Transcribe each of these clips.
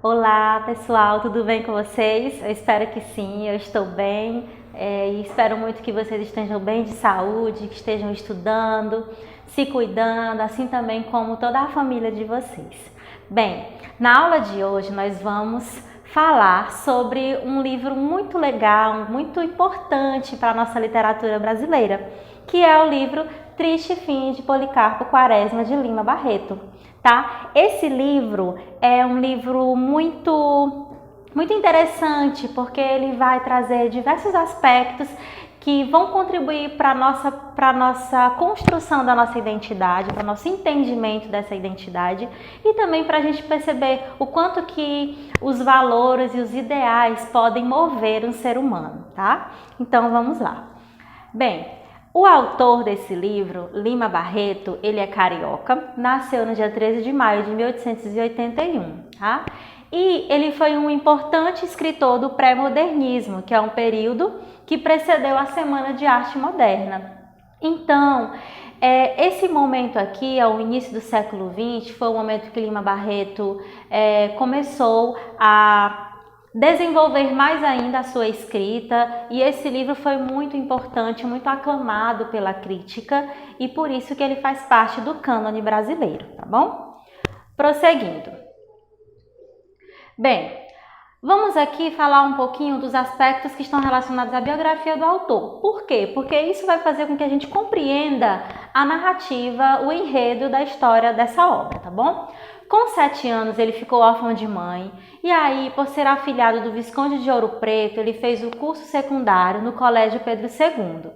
Olá pessoal, tudo bem com vocês? Eu espero que sim, eu estou bem e espero muito que vocês estejam bem de saúde, que estejam estudando, se cuidando, assim também como toda a família de vocês. Bem, na aula de hoje nós vamos falar sobre um livro muito legal, muito importante para a nossa literatura brasileira, que é o livro Triste Fim de Policarpo Quaresma de Lima Barreto. Tá? Esse livro é um livro muito interessante porque ele vai trazer diversos aspectos que vão contribuir para a nossa construção da nossa identidade, para o nosso entendimento dessa identidade e também para a gente perceber o quanto que os valores e os ideais podem mover um ser humano, tá? Então vamos lá. Bem, o autor desse livro, Lima Barreto, ele é carioca, nasceu no dia 13 de maio de 1881, tá? E ele foi um importante escritor do pré-modernismo, que é um período que precedeu a Semana de Arte Moderna. Então, esse momento aqui, ao início do século XX, foi o momento que Lima Barreto começou a desenvolver mais ainda a sua escrita, e esse livro foi muito importante, muito aclamado pela crítica, e por isso que ele faz parte do cânone brasileiro, tá bom? Prosseguindo. Bem, vamos aqui falar um pouquinho dos aspectos que estão relacionados à biografia do autor. Por quê? Porque isso vai fazer com que a gente compreenda a narrativa, o enredo da história dessa obra, tá bom? Com 7 anos ele ficou órfão de mãe e aí, por ser afilhado do Visconde de Ouro Preto, ele fez o curso secundário no Colégio Pedro II.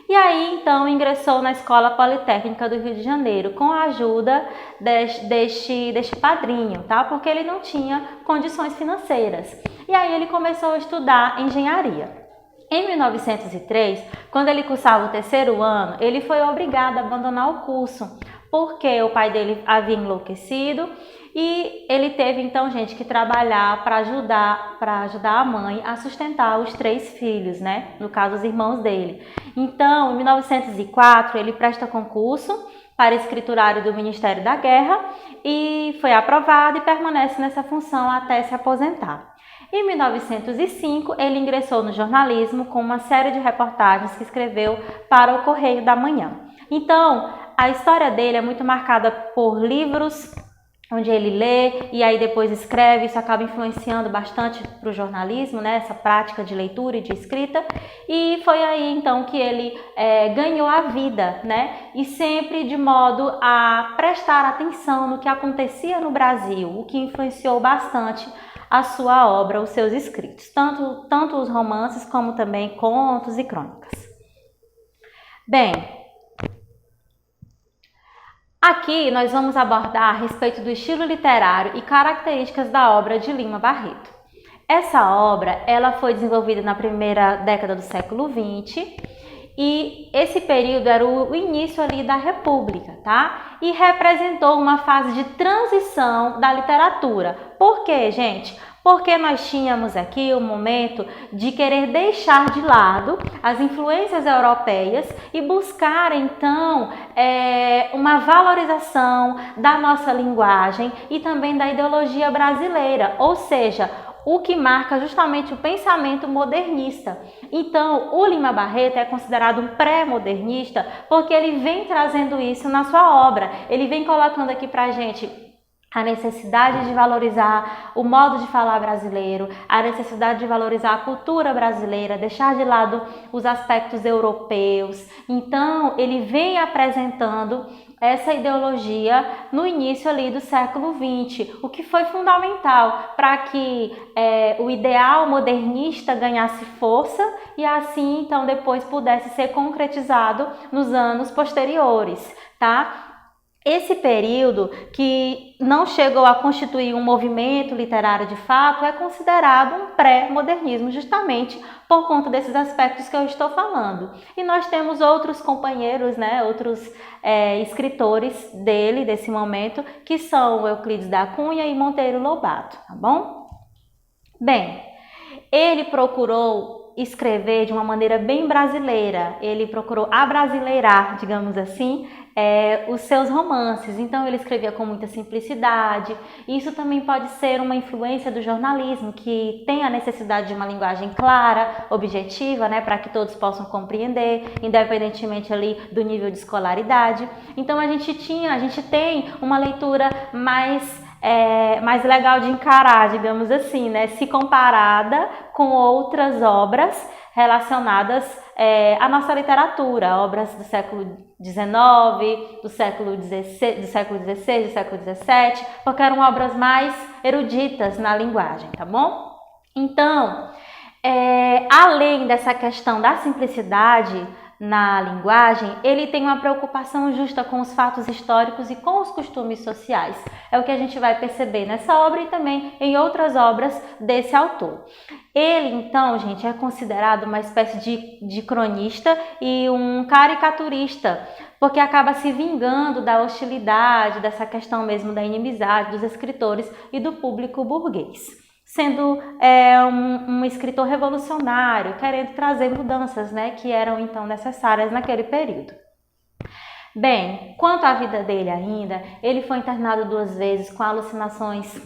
E aí, então, ingressou na Escola Politécnica do Rio de Janeiro com a ajuda deste padrinho, tá? Porque ele não tinha condições financeiras. E aí ele começou a estudar engenharia. Em 1903, quando ele cursava o 3º ano, ele foi obrigado a abandonar o curso, porque o pai dele havia enlouquecido e ele teve então, gente, que trabalhar para ajudar a mãe a sustentar os 3 filhos, né? No caso, os irmãos dele. Então, em 1904, ele presta concurso para escriturário do Ministério da Guerra e foi aprovado e permanece nessa função até se aposentar. Em 1905, ele ingressou no jornalismo com uma série de reportagens que escreveu para o Correio da Manhã. Então, a história dele é muito marcada por livros onde ele lê e aí depois escreve, isso acaba influenciando bastante para o jornalismo, né? Essa prática de leitura e de escrita, e foi aí então que ele ganhou a vida, né? E sempre de modo a prestar atenção no que acontecia no Brasil, o que influenciou bastante a sua obra, os seus escritos, tanto os romances como também contos e crônicas. Bem, aqui nós vamos abordar a respeito do estilo literário e características da obra de Lima Barreto. Essa obra ela foi desenvolvida na primeira década do século XX e esse período era o início ali da República, tá? E representou uma fase de transição da literatura. Por quê, gente? Porque nós tínhamos aqui o momento de querer deixar de lado as influências europeias e buscar, então, uma valorização da nossa linguagem e também da ideologia brasileira, ou seja, o que marca justamente o pensamento modernista. Então, o Lima Barreto é considerado um pré-modernista porque ele vem trazendo isso na sua obra. Ele vem colocando aqui pra gente a necessidade de valorizar o modo de falar brasileiro, a necessidade de valorizar a cultura brasileira, deixar de lado os aspectos europeus. Então, ele vem apresentando essa ideologia no início ali do século XX, o que foi fundamental para que o ideal modernista ganhasse força e assim, então, depois pudesse ser concretizado nos anos posteriores, tá? Esse período, que não chegou a constituir um movimento literário de fato, é considerado um pré-modernismo, justamente por conta desses aspectos que eu estou falando. E nós temos outros companheiros, né, outros escritores desse momento, que são Euclides da Cunha e Monteiro Lobato, tá bom? Bem, ele procurou escrever de uma maneira bem brasileira. Ele procurou abrasileirar, digamos assim, os seus romances. Então ele escrevia com muita simplicidade. Isso também pode ser uma influência do jornalismo, que tem a necessidade de uma linguagem clara, objetiva, né, para que todos possam compreender, independentemente ali do nível de escolaridade. Então a gente tem uma leitura mais legal de encarar, digamos assim, né, se comparada com outras obras relacionadas à nossa literatura, obras do século XIX, do século XVI, do século XVII, porque eram obras mais eruditas na linguagem, tá bom? Então, além dessa questão da simplicidade na linguagem, ele tem uma preocupação justa com os fatos históricos e com os costumes sociais. É o que a gente vai perceber nessa obra e também em outras obras desse autor. Ele, então, gente, é considerado uma espécie de cronista e um caricaturista, porque acaba se vingando da hostilidade, dessa questão mesmo da inimizade dos escritores e do público burguês, sendo um escritor revolucionário, querendo trazer mudanças, né, que eram então necessárias naquele período. Bem, quanto à vida dele ainda, ele foi internado 2 vezes com alucinações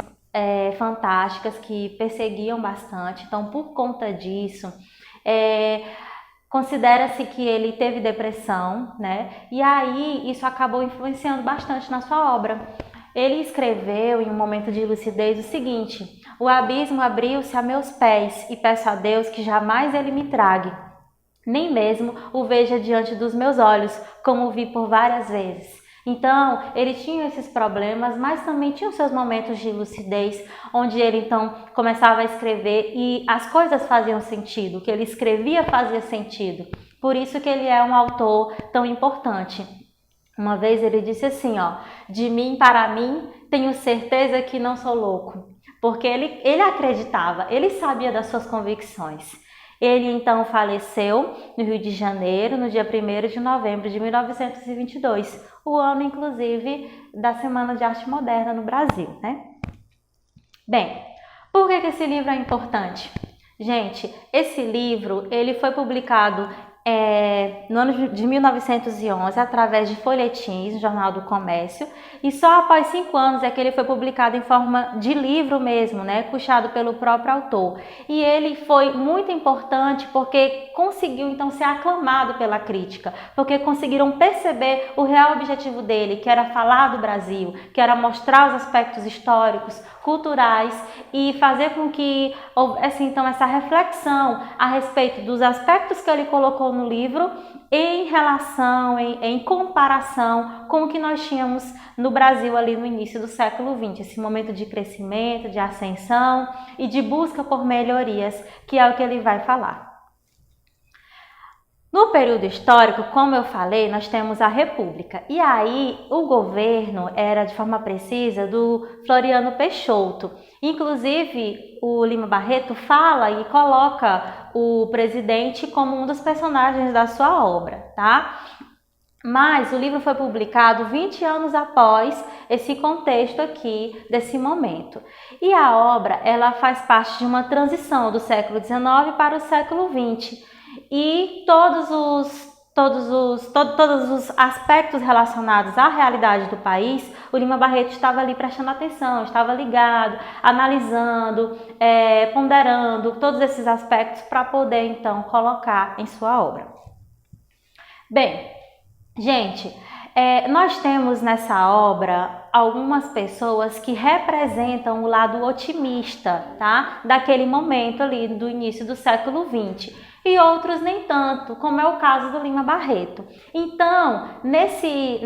fantásticas que perseguiam bastante. Então, por conta disso, considera-se que ele teve depressão, né? E aí isso acabou influenciando bastante na sua obra. Ele escreveu em um momento de lucidez o seguinte: o abismo abriu-se a meus pés e peço a Deus que jamais ele me trague, nem mesmo o veja diante dos meus olhos, como o vi por várias vezes. Então, ele tinha esses problemas, mas também tinha os seus momentos de lucidez, onde ele então começava a escrever e as coisas faziam sentido, o que ele escrevia fazia sentido. Por isso que ele é um autor tão importante. Uma vez ele disse assim, de mim para mim, tenho certeza que não sou louco, porque ele acreditava, ele sabia das suas convicções. Ele então faleceu no Rio de Janeiro, no dia 1º de novembro de 1922, o ano inclusive da Semana de Arte Moderna no Brasil, né? Bem, por que esse livro é importante? Gente, esse livro ele foi publicado no ano de 1911, através de folhetins no Jornal do Comércio, e só após 5 anos é que ele foi publicado em forma de livro mesmo, né, puxado pelo próprio autor. E ele foi muito importante porque conseguiu então ser aclamado pela crítica, porque conseguiram perceber o real objetivo dele, que era falar do Brasil, que era mostrar os aspectos históricos, culturais e fazer com que houvesse então essa reflexão a respeito dos aspectos que ele colocou no livro em relação, em comparação com o que nós tínhamos no Brasil ali no início do século XX, esse momento de crescimento, de ascensão e de busca por melhorias, que é o que ele vai falar. No período histórico, como eu falei, nós temos a República. E aí o governo era, de forma precisa, do Floriano Peixoto. Inclusive, o Lima Barreto fala e coloca o presidente como um dos personagens da sua obra, tá? Mas o livro foi publicado 20 anos após esse contexto aqui, desse momento. E a obra, ela faz parte de uma transição do século XIX para o século XX. E todos os aspectos relacionados à realidade do país, o Lima Barreto estava ali prestando atenção, estava ligado, analisando, ponderando todos esses aspectos para poder então colocar em sua obra. Bem, gente, nós temos nessa obra algumas pessoas que representam o lado otimista, tá? Daquele momento ali do início do século XX. E outros nem tanto, como é o caso do Lima Barreto. Então, nesse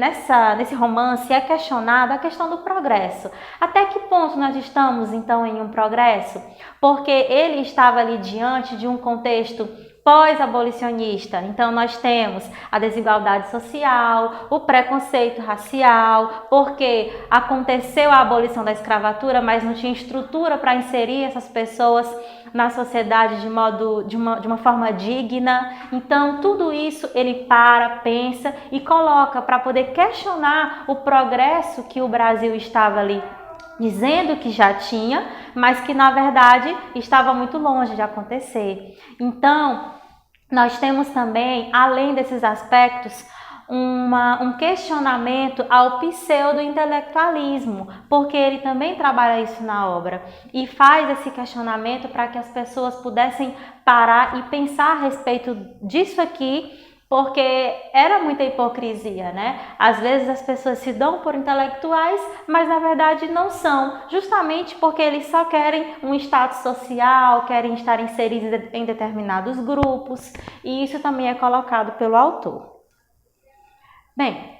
romance é questionada a questão do progresso. Até que ponto nós estamos, então, em um progresso? Porque ele estava ali diante de um contexto pós-abolicionista. Então, nós temos a desigualdade social, o preconceito racial, porque aconteceu a abolição da escravatura, mas não tinha estrutura para inserir essas pessoas na sociedade de uma forma digna. Então, tudo isso ele pensa e coloca para poder questionar o progresso que o Brasil estava ali dizendo que já tinha, mas que na verdade estava muito longe de acontecer. Então, nós temos também, além desses aspectos, um questionamento ao pseudo-intelectualismo, porque ele também trabalha isso na obra e faz esse questionamento para que as pessoas pudessem parar e pensar a respeito disso aqui, porque era muita hipocrisia, né? Às vezes as pessoas se dão por intelectuais, mas na verdade não são, justamente porque eles só querem um status social, querem estar inseridos em determinados grupos, e isso também é colocado pelo autor. Bem,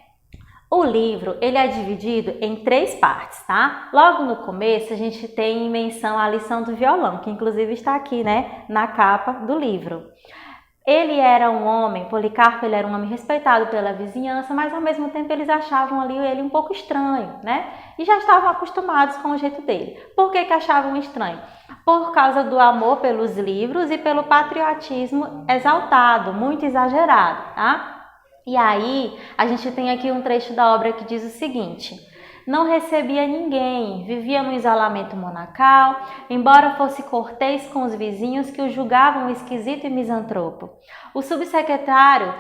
o livro ele é dividido em 3 partes, tá? Logo no começo a gente tem menção à lição do violão, que inclusive está aqui, né, na capa do livro. Ele era um homem, Policarpo, ele era um homem respeitado pela vizinhança, mas ao mesmo tempo eles achavam ali ele um pouco estranho, né? E já estavam acostumados com o jeito dele. Por que achavam estranho? Por causa do amor pelos livros e pelo patriotismo exaltado, muito exagerado, tá? E aí, a gente tem aqui um trecho da obra que diz o seguinte: não recebia ninguém, vivia no isolamento monacal, embora fosse cortês com os vizinhos que o julgavam esquisito e misantropo. O subsecretário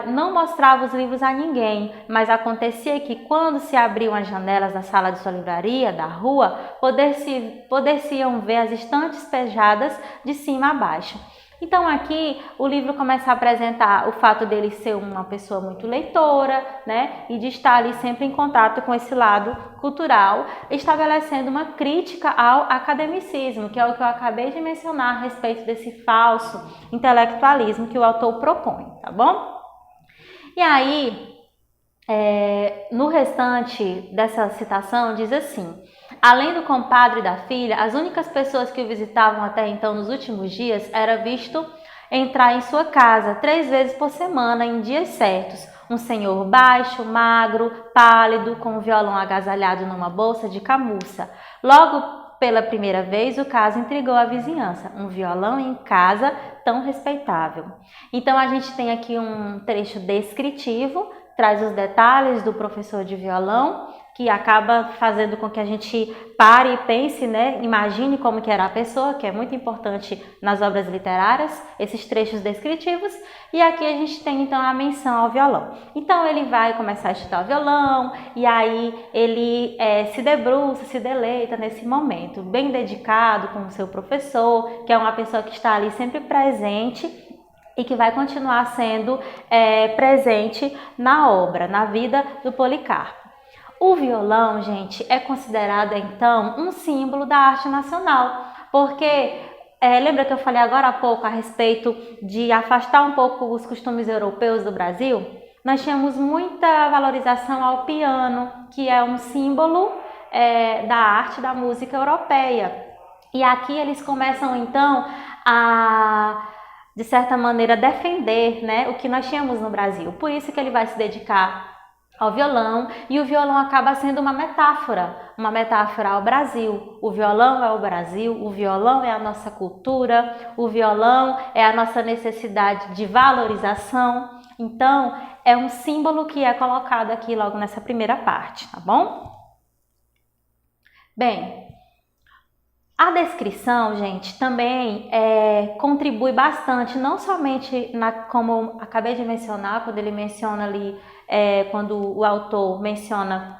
não mostrava os livros a ninguém, mas acontecia que quando se abriam as janelas da sala de sua livraria, da rua, poder-se-iam ver as estantes pejadas de cima a baixo. Então aqui o livro começa a apresentar o fato dele ser uma pessoa muito leitora, né, e de estar ali sempre em contato com esse lado cultural, estabelecendo uma crítica ao academicismo, que é o que eu acabei de mencionar a respeito desse falso intelectualismo que o autor propõe, tá bom? E aí, no restante dessa citação diz assim: além do compadre e da filha, as únicas pessoas que o visitavam até então nos últimos dias era visto entrar em sua casa 3 vezes por semana em dias certos. Um senhor baixo, magro, pálido, com um violão agasalhado numa bolsa de camurça. Logo pela primeira vez, o caso intrigou a vizinhança. Um violão em casa tão respeitável. Então a gente tem aqui um trecho descritivo, traz os detalhes do professor de violão, que acaba fazendo com que a gente pare e pense, né? Imagine como que era a pessoa, que é muito importante nas obras literárias, esses trechos descritivos. E aqui a gente tem então a menção ao violão. Então ele vai começar a estudar o violão e aí ele se debruça, se deleita nesse momento, bem dedicado com o seu professor, que é uma pessoa que está ali sempre presente e que vai continuar sendo presente na obra, na vida do Policarpo. O violão, gente, é considerado então um símbolo da arte nacional, porque lembra que eu falei agora há pouco a respeito de afastar um pouco os costumes europeus do Brasil? Nós tínhamos muita valorização ao piano, que é um símbolo da arte da música europeia. E aqui eles começam então a, de certa maneira, defender, né, o que nós tínhamos no Brasil. Por isso que ele vai se dedicar ao violão, e o violão acaba sendo uma metáfora ao Brasil. O violão é o Brasil, o violão é a nossa cultura, o violão é a nossa necessidade de valorização. Então, é um símbolo que é colocado aqui logo nessa primeira parte, tá bom? Bem, a descrição, gente, também contribui bastante, não somente como eu acabei de mencionar, quando ele menciona ali, quando o autor menciona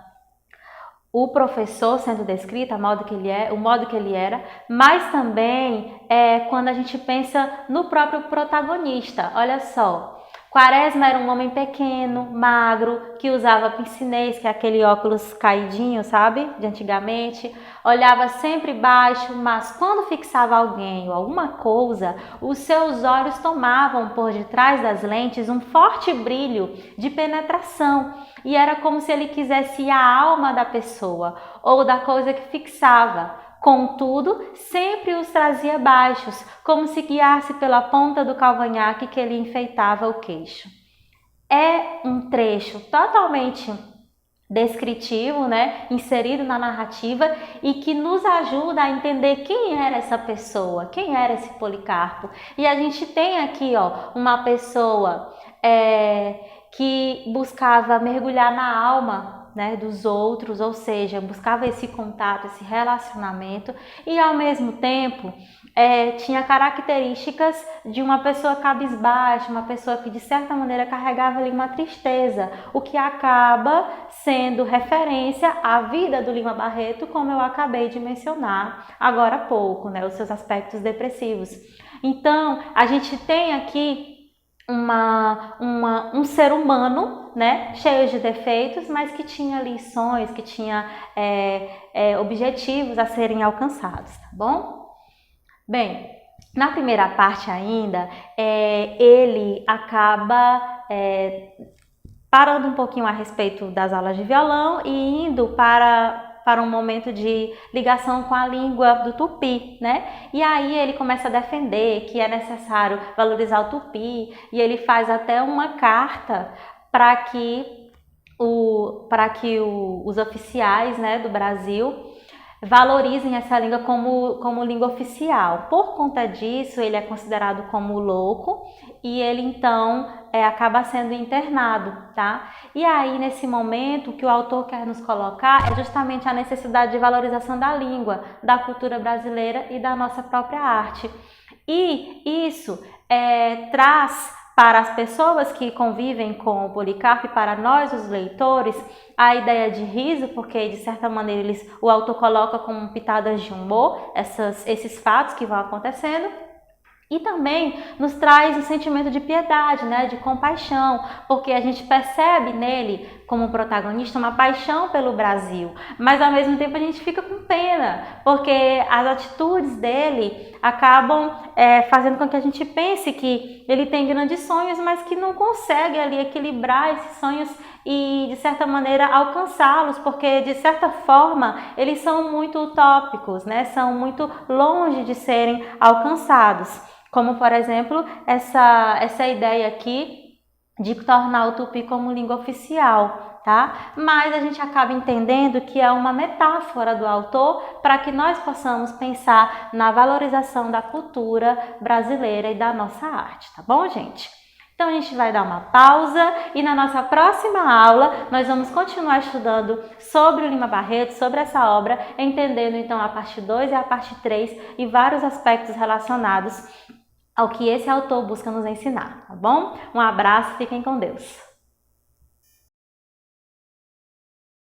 o professor sendo descrito, o modo que ele era, mas também quando a gente pensa no próprio protagonista. Olha só, Quaresma era um homem pequeno, magro, que usava pince-nez, que é aquele óculos caidinho, sabe, de antigamente. Olhava sempre baixo, mas quando fixava alguém ou alguma coisa, os seus olhos tomavam por detrás das lentes um forte brilho de penetração. E era como se ele quisesse a alma da pessoa ou da coisa que fixava. Contudo, sempre os trazia baixos, como se guiasse pela ponta do cavanhaque que lhe enfeitava o queixo. É um trecho totalmente descritivo, né, inserido na narrativa e que nos ajuda a entender quem era essa pessoa, quem era esse Policarpo. E a gente tem aqui, uma pessoa que buscava mergulhar na alma né, dos outros, ou seja, buscava esse contato, esse relacionamento, e ao mesmo tempo tinha características de uma pessoa cabisbaixa, uma pessoa que de certa maneira carregava ali uma tristeza, o que acaba sendo referência à vida do Lima Barreto, como eu acabei de mencionar agora há pouco, né, os seus aspectos depressivos. Então, a gente tem aqui um ser humano, né, cheio de defeitos, mas que tinha lições, que tinha objetivos a serem alcançados, tá bom? Bem, na primeira parte ainda, ele acaba parando um pouquinho a respeito das aulas de violão e indo para um momento de ligação com a língua do tupi, né? E aí ele começa a defender que é necessário valorizar o tupi, e ele faz até uma carta para que os oficiais, né, do Brasil valorizem essa língua como língua oficial. Por conta disso, ele é considerado como louco e ele então acaba sendo internado, tá? E aí, nesse momento, o que o autor quer nos colocar é justamente a necessidade de valorização da língua, da cultura brasileira e da nossa própria arte. E isso traz para as pessoas que convivem com o Policarpo e para nós, os leitores, a ideia de riso, porque de certa maneira o autor coloca como pitadas de humor esses fatos que vão acontecendo. E também nos traz um sentimento de piedade, né, de compaixão, porque a gente percebe nele, como protagonista, uma paixão pelo Brasil, mas ao mesmo tempo a gente fica com pena, porque as atitudes dele acabam fazendo com que a gente pense que ele tem grandes sonhos, mas que não consegue ali equilibrar esses sonhos e de certa maneira alcançá-los, porque de certa forma eles são muito utópicos, né, são muito longe de serem alcançados. Como, por exemplo, essa ideia aqui de tornar o tupi como língua oficial, tá? Mas a gente acaba entendendo que é uma metáfora do autor para que nós possamos pensar na valorização da cultura brasileira e da nossa arte, tá bom, gente? Então a gente vai dar uma pausa e na nossa próxima aula nós vamos continuar estudando sobre o Lima Barreto, sobre essa obra, entendendo então a parte 2 e a parte 3 e vários aspectos relacionados ao que esse autor busca nos ensinar, tá bom? Um abraço, fiquem com Deus!